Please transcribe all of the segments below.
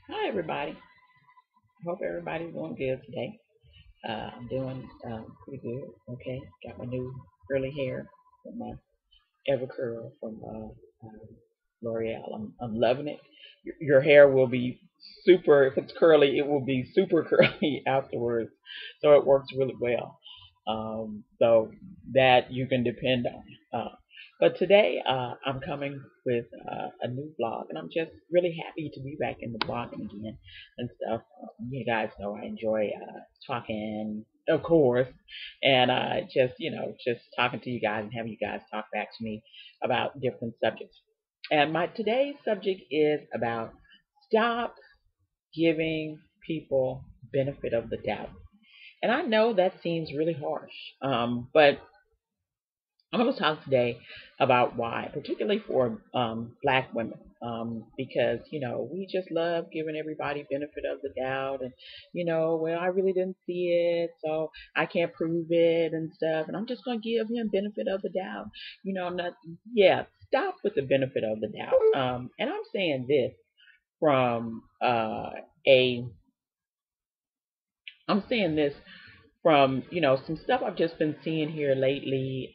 Hi, everybody. Hope everybody's doing good today. I'm doing pretty good. Okay, got my new curly hair from my Evercurl from L'Oreal. I'm loving it. Your hair will be super. If it's curly, it will be super curly afterwards. So it works really well. So that you can depend on. But today I'm coming with a new vlog, and I'm just really happy to be back in the blogging again and stuff. You guys know I enjoy talking, of course, and just just talking to you guys and having you guys talk back to me about different subjects. And my today's subject is about stop giving people benefit of the doubt. And I know that seems really harsh, but I'm going to talk today about why, particularly for black women, because we just love giving everybody benefit of the doubt, and well, I really didn't see it, so I can't prove it and stuff, and I'm just going to give him benefit of the doubt. I'm not. Yeah, stop with the benefit of the doubt. And I'm saying this from a. I'm saying this from some stuff I've just been seeing here lately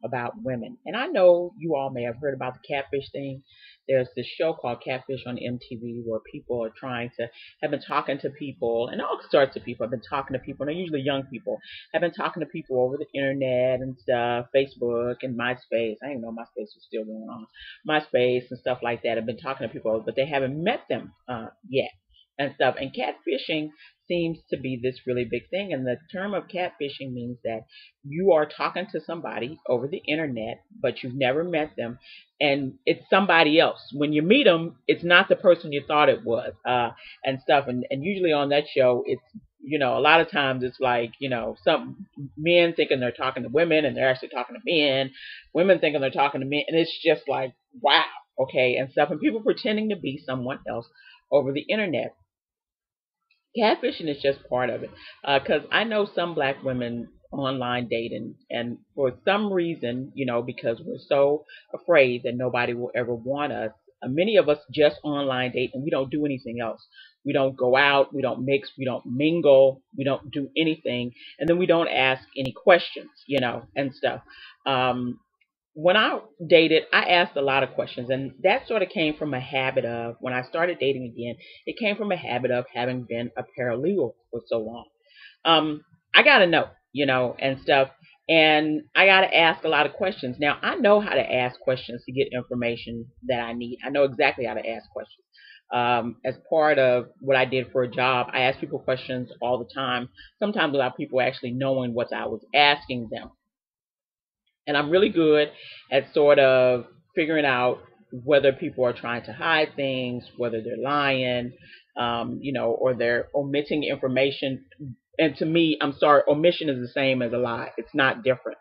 about women. And I know you all may have heard about the catfish thing. There's this show called Catfish on MTV where people are trying to have been talking to people, and all sorts of people have been talking to people, and they're usually young people, have been talking to people over the internet and stuff, Facebook and MySpace. I didn't know MySpace was still going on. MySpace and stuff like that have been talking to people, but they haven't met them yet and stuff. And catfishing seems to be this really big thing. And the term of catfishing means that you are talking to somebody over the internet, but you've never met them, and it's somebody else. When you meet them, it's not the person you thought it was, and stuff. And usually on that show, it's a lot of times it's like some men thinking they're talking to women, and they're actually talking to men. Women thinking they're talking to men, and it's just like wow, okay, and stuff. And people pretending to be someone else over the internet. Catfishing is just part of it. Because I know some black women online dating, and for some reason, because we're so afraid that nobody will ever want us, many of us just online date and we don't do anything else. We don't go out, we don't mix, we don't mingle, we don't do anything, and then we don't ask any questions, and stuff. Um, when I dated, I asked a lot of questions, and that sort of came from a habit of when I started dating again. It came from a habit of having been a paralegal for so long. I gotta know, and stuff, and I gotta ask a lot of questions. Now I know how to ask questions to get information that I need. I know exactly how to ask questions. As part of what I did for a job, I asked people questions all the time, sometimes without people actually knowing what I was asking them. And I'm really good at sort of figuring out whether people are trying to hide things, whether they're lying, or they're omitting information. And to me, I'm sorry, omission is the same as a lie. It's not different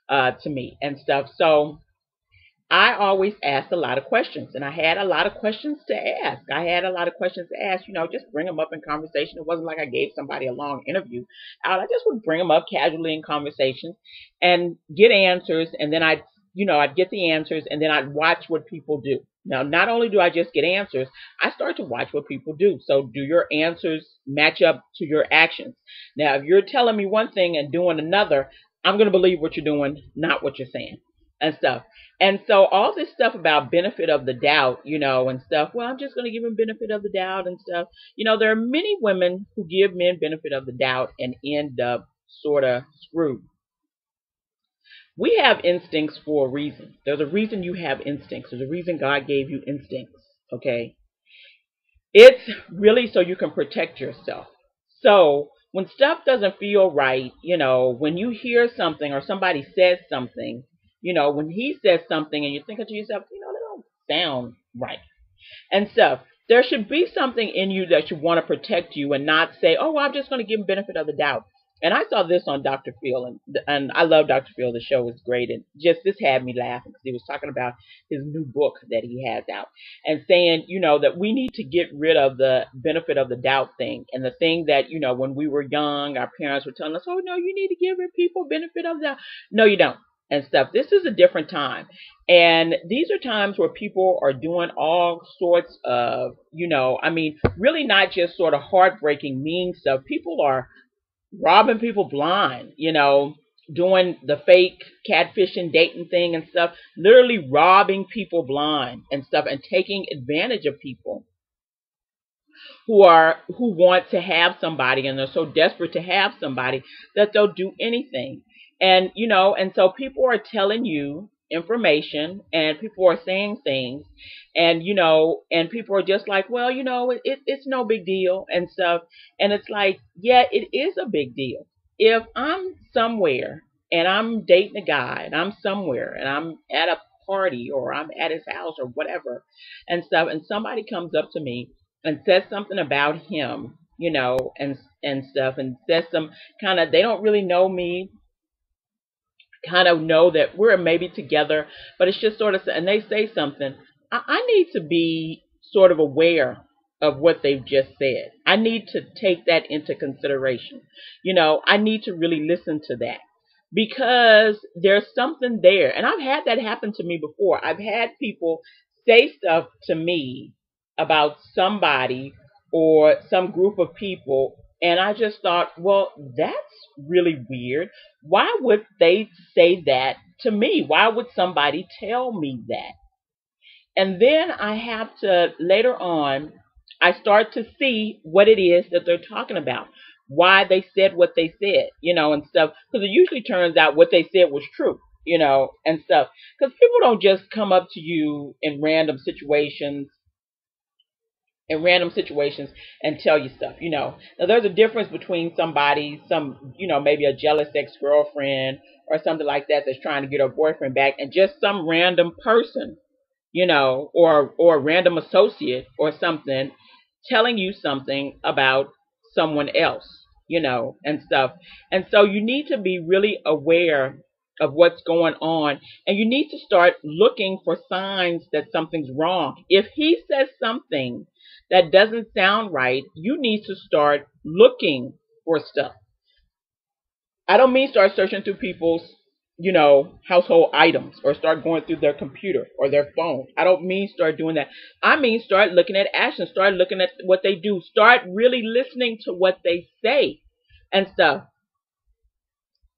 to me and stuff. So I always asked a lot of questions, and I had a lot of questions to ask. I had a lot of questions to ask, just bring them up in conversation. It wasn't like I gave somebody a long interview out. I just would bring them up casually in conversation and get answers, and then I'd get the answers, and then I'd watch what people do. Now, not only do I just get answers, I start to watch what people do. So, do your answers match up to your actions? Now, if you're telling me one thing and doing another, I'm going to believe what you're doing, not what you're saying and stuff. And so all this stuff about benefit of the doubt, and stuff, well, I'm just going to give him benefit of the doubt and stuff. There are many women who give men benefit of the doubt and end up sort of screwed. We have instincts for a reason. There's a reason you have instincts. There's a reason God gave you instincts, okay? It's really so you can protect yourself. So when stuff doesn't feel right, when you hear something or somebody says something, when he says something and you're thinking to yourself, that don't sound right and stuff. There should be something in you that should want to protect you and not say, oh, well, I'm just going to give him benefit of the doubt. And I saw this on Dr. Phil, and I love Dr. Phil. The show is great, and just this had me laughing because he was talking about his new book that he has out, and saying, that we need to get rid of the benefit of the doubt thing, and the thing that when we were young, our parents were telling us, oh no, you need to give people benefit of the doubt. No, you don't. and stuff. This is a different time. And these are times where people are doing all sorts of, I mean, really not just sort of heartbreaking, mean stuff. People are robbing people blind, doing the fake catfishing, dating thing and stuff, literally robbing people blind and stuff and taking advantage of people who want to have somebody, and they're so desperate to have somebody that they'll do anything. And and so people are telling you information, and people are saying things, and and people are just like, well, it's no big deal and stuff. And it's like, yeah, it is a big deal. If I'm somewhere and I'm dating a guy, and I'm somewhere and I'm at a party or I'm at his house or whatever and stuff, and somebody comes up to me and says something about him, and stuff, and says some kind of, they don't really know me, kind of know that we're maybe together, but it's just sort of, and they say something, I need to be sort of aware of what they've just said. I need to take that into consideration. I need to really listen to that, because there's something there. And I've had that happen to me before. I've had people say stuff to me about somebody or some group of people, and I just thought, well, that's really weird. Why would they say that to me? Why would somebody tell me that? And then I have to, later on, I start to see what it is that they're talking about, why they said what they said, and stuff. Because it usually turns out what they said was true, and stuff. Because people don't just come up to you in random situations and tell you stuff. Now there's a difference between somebody, maybe a jealous ex-girlfriend or something like that that's trying to get her boyfriend back, and just some random person, or a random associate or something telling you something about someone else, and stuff. And so you need to be really aware of what's going on, and you need to start looking for signs that something's wrong. If he says something that doesn't sound right, you need to start looking for stuff. I don't mean start searching through people's, household items, or start going through their computer or their phone. I don't mean start doing that. I mean start looking at actions, start looking at what they do, start really listening to what they say and stuff.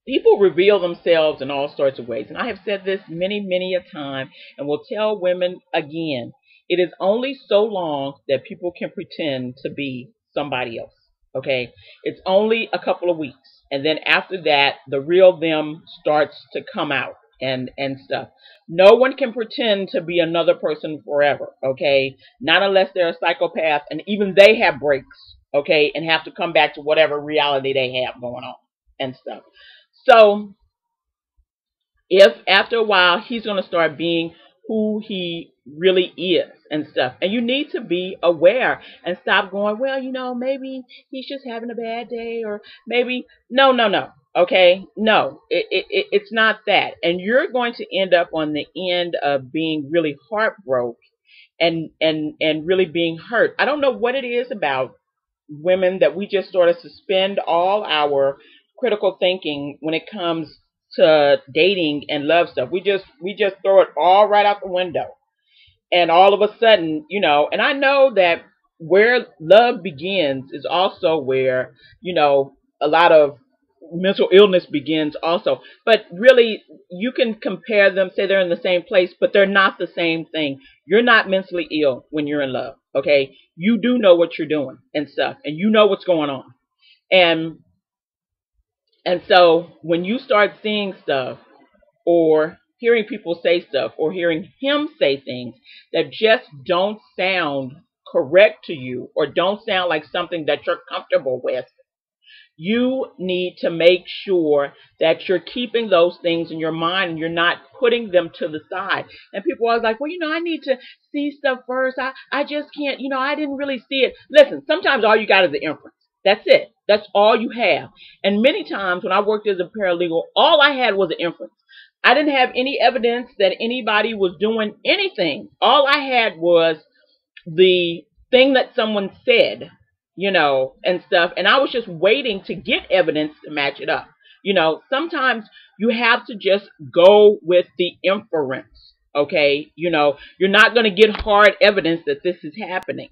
People reveal themselves in all sorts of ways. And I have said this many, many a time, and will tell women again. It is only so long that people can pretend to be somebody else. Okay? It's only a couple of weeks. And then after that, the real them starts to come out and stuff. No one can pretend to be another person forever. Okay? Not unless they're a psychopath, and even they have breaks. Okay? And have to come back to whatever reality they have going on and stuff. So if after a while he's going to start being who he really is and stuff, and you need to be aware and stop going, well, maybe he's just having a bad day, or maybe no, okay, no, it's not that. And you're going to end up on the end of being really heartbroken and really being hurt. I don't know what it is about women that we just sort of suspend all our critical thinking when it comes to dating and love stuff. We just throw it all right out the window. And all of a sudden, and I know that where love begins is also where, a lot of mental illness begins also. But really, you can compare them, say they're in the same place, but they're not the same thing. You're not mentally ill when you're in love, okay? You do know what you're doing and stuff, and you know what's going on. And so when you start seeing stuff, or hearing people say stuff, or hearing him say things that just don't sound correct to you, or don't sound like something that you're comfortable with, you need to make sure that you're keeping those things in your mind, and you're not putting them to the side. And people are like, well, I need to see stuff first. I just can't, I didn't really see it. Listen, sometimes all you got is the inference. That's it. That's all you have. And many times when I worked as a paralegal, all I had was an inference. I didn't have any evidence that anybody was doing anything. All I had was the thing that someone said, and stuff. And I was just waiting to get evidence to match it up. Sometimes you have to just go with the inference. Okay, you're not going to get hard evidence that this is happening,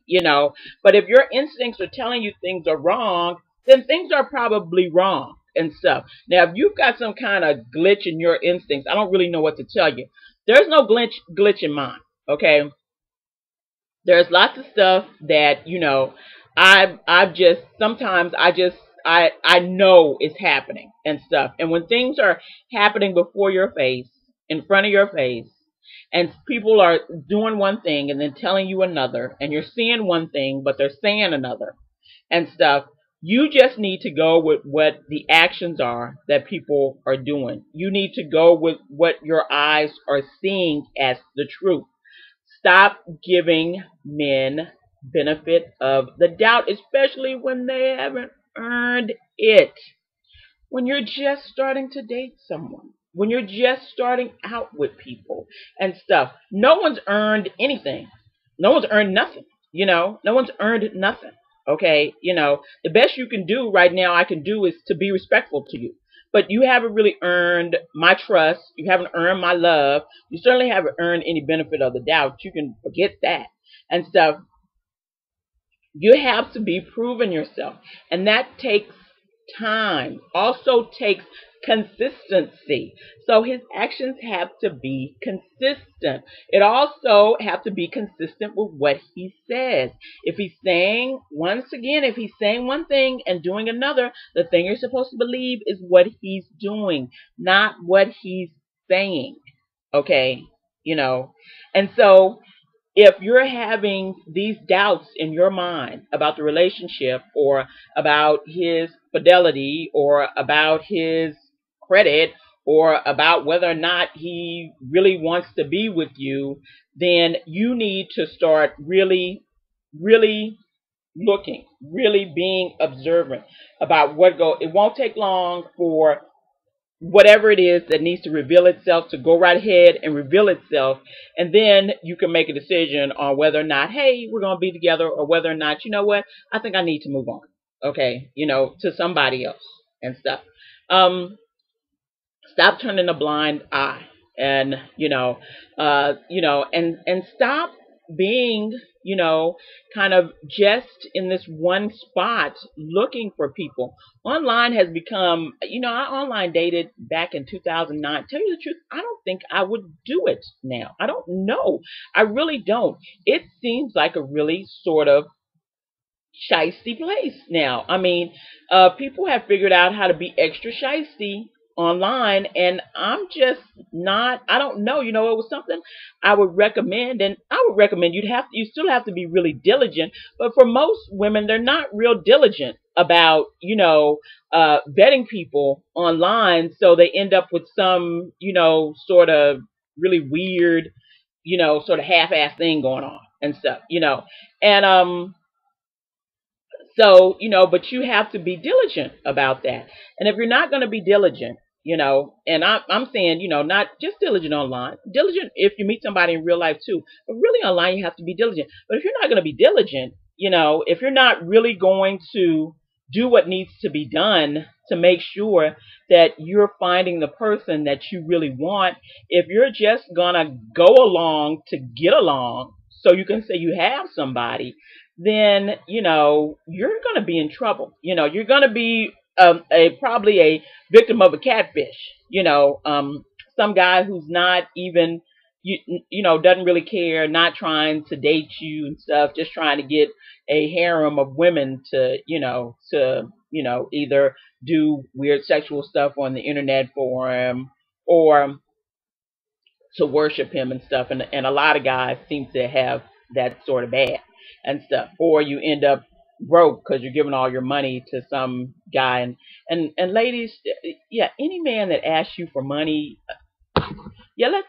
but if your instincts are telling you things are wrong, then things are probably wrong and stuff. Now, if you've got some kind of glitch in your instincts, I don't really know what to tell you. There's no glitch in mine. Okay, there's lots of stuff that I've just sometimes I know is happening and stuff. And when things are happening before your face, in front of your face, and people are doing one thing and then telling you another, and you're seeing one thing but they're saying another and stuff, you just need to go with what the actions are that people are doing. You need to go with what your eyes are seeing as the truth. Stop giving men benefit of the doubt, especially when they haven't earned it. When you're just starting to date someone, when you're just starting out with people and stuff, no one's earned anything. No one's earned nothing. No one's earned nothing. Okay, the best you can do right now, I can do, is to be respectful to you. But you haven't really earned my trust. You haven't earned my love. You certainly haven't earned any benefit of the doubt. You can forget that and stuff. You have to be proving yourself. And that takes time. Also takes consistency. So his actions have to be consistent. It also have to be consistent with what he says. If he's saying, once again, if he's saying one thing and doing another, the thing you're supposed to believe is what he's doing, not what he's saying. Okay? And so if you're having these doubts in your mind about the relationship, or about his fidelity, or about his credit, or about whether or not he really wants to be with you, then you need to start really, really looking, really being observant about what goes. It won't take long for whatever it is that needs to reveal itself to go right ahead and reveal itself, and then you can make a decision on whether or not, hey, we're going to be together, or whether or not, you know what, I think I need to move on, okay, to somebody else and stuff. Stop turning a blind eye, and and stop being, kind of just in this one spot looking for people. Online has become, I online dated back in 2009. Tell you the truth, I don't think I would do it now. I don't know. I really don't. It seems like a really sort of shisty place now. I mean, people have figured out how to be extra shisty online, and I'm just not. I don't know. It was something I would recommend, and I would recommend you still have to be really diligent. But for most women, they're not real diligent about vetting people online, so they end up with some sort of really weird sort of half-ass thing going on and stuff. And so, but you have to be diligent about that. And if you're not going to be diligent, and I'm saying, not just diligent online, diligent if you meet somebody in real life too, but really online, you have to be diligent. But if you're not going to be diligent, if you're not really going to do what needs to be done to make sure that you're finding the person that you really want, if you're just going to go along to get along so you can say you have somebody, then you're going to be in trouble. You're going to be probably a victim of a catfish. Some guy who's not even doesn't really care, not trying to date you and stuff, just trying to get a harem of women to either do weird sexual stuff on the internet for him, or to worship him and stuff. And a lot of guys seem to have that sort of bad and stuff. Or you end up broke because you're giving all your money to some guy. And ladies, yeah, any man that asks you for money, yeah, let's,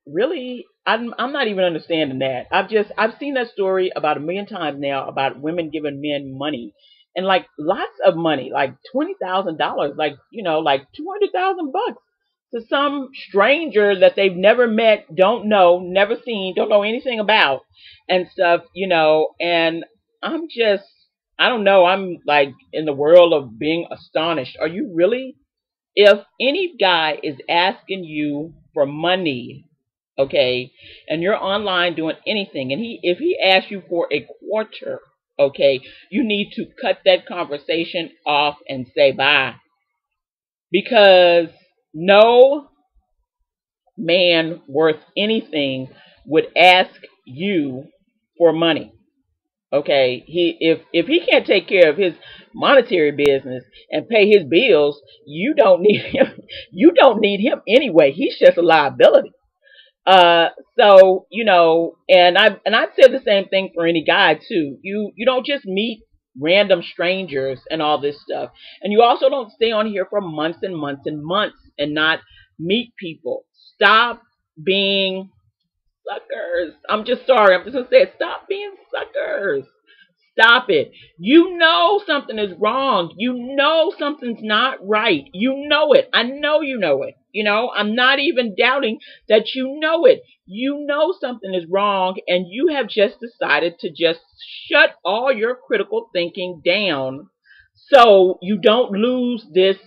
really, I'm not even understanding that. I've seen that story about a million times now about women giving men money, and like lots of money, like $20,000, like like $200,000 to some stranger that they've never met, don't know, never seen, don't know anything about, and stuff, and I don't know, I'm like in the world of being astonished. Are you really if any guy is asking you for money, okay, and you're online doing anything, and if he asks you for a quarter, okay, you need to cut that conversation off and say bye, because no man worth anything would ask you for money. Okay, if he can't take care of his monetary business and pay his bills, you don't need him. You don't need him anyway. He's just a liability. Uh, so I'd say the same thing for any guy too. You don't just meet random strangers and all this stuff, and you also don't stay on here for months and months and months and not meet people. Stop being suckers. I'm just sorry. I'm just gonna say it. Stop being suckers. Stop it. You know something is wrong. You know something's not right. You know it. I know you know it. I'm not even doubting that you know it. You know something is wrong, and you have just decided to just shut all your critical thinking down so you don't lose this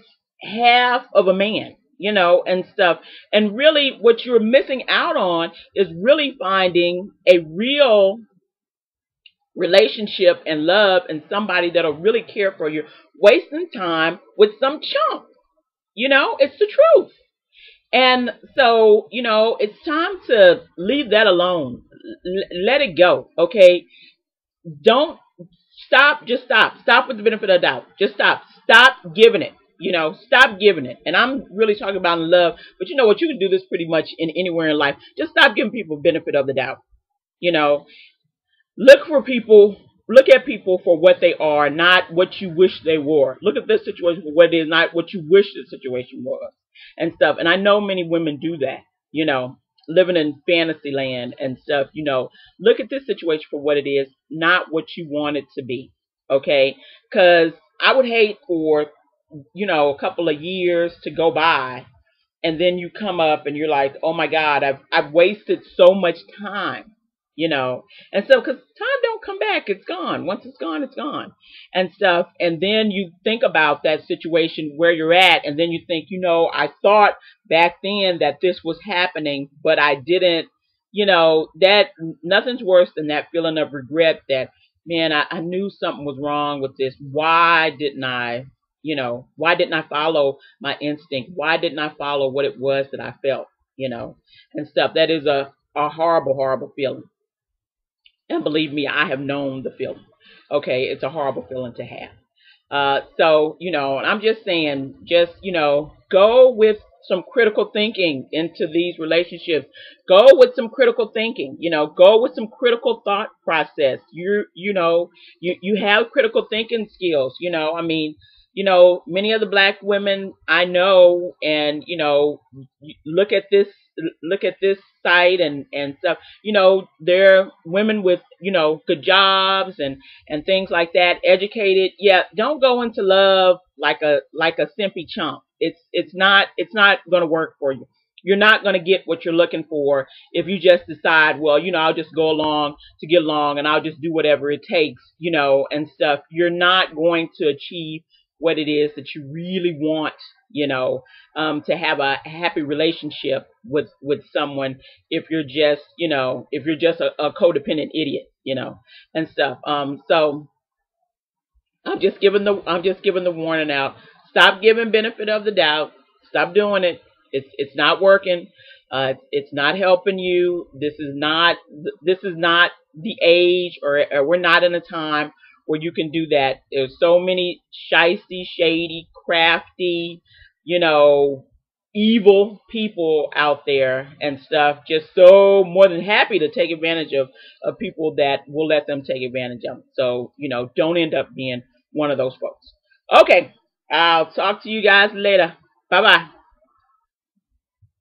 half of a man, and stuff. And really, what you're missing out on is really finding a real relationship and love and somebody that'll really care for you, wasting time with some chump. It's the truth. And so, it's time to leave that alone. Let it go. Okay. Don't stop. Just stop. Stop with the benefit of the doubt. Just stop. Stop giving it. Stop giving it. And I'm really talking about in love, but you know what? You can do this pretty much in anywhere in life. Just stop giving people benefit of the doubt. You know, Look for people, look at people for what they are, not what you wish they were. Look at this situation for what it is, not what you wish the situation was and stuff. And I know many women do that, living in fantasy land and stuff. Look at this situation for what it is, not what you want it to be. Okay? Because I would hate for, a couple of years to go by and then you come up and you're like, oh my God, I've wasted so much time, you know. And so, because time don't come back, it's gone. Once it's gone, and stuff. And then you think about that situation where you're at, and then you think, I thought back then that this was happening, but I didn't. That nothing's worse than that feeling of regret that, man, I knew something was wrong with this. Why didn't I? Why didn't I follow my instinct? Why didn't I follow what it was that I felt, and stuff. That is a horrible, horrible feeling. And believe me, I have known the feeling. Okay, it's a horrible feeling to have. So, and I'm just saying, go with some critical thinking into these relationships. Go with some critical thinking, go with some critical thought process. You have critical thinking skills, many of the black women I know, and, look at this site and stuff, they're women with, good jobs and things like that, educated. Yeah, don't go into love like a simpy chump. It's not going to work for you. You're not going to get what you're looking for if you just decide, well, I'll just go along to get along and I'll just do whatever it takes, and stuff. You're not going to achieve what it is that you really want, to have a happy relationship with someone if you're just, a codependent idiot, and stuff. So I'm just giving the warning out. Stop giving benefit of the doubt. Stop doing it. It's not working. It's not helping you. This is not the age, or we're not in a time where you can do that. There's so many shisty, shady, crafty, evil people out there and stuff. Just so more than happy to take advantage of people that will let them take advantage of them. So, don't end up being one of those folks. Okay. I'll talk to you guys later. Bye bye.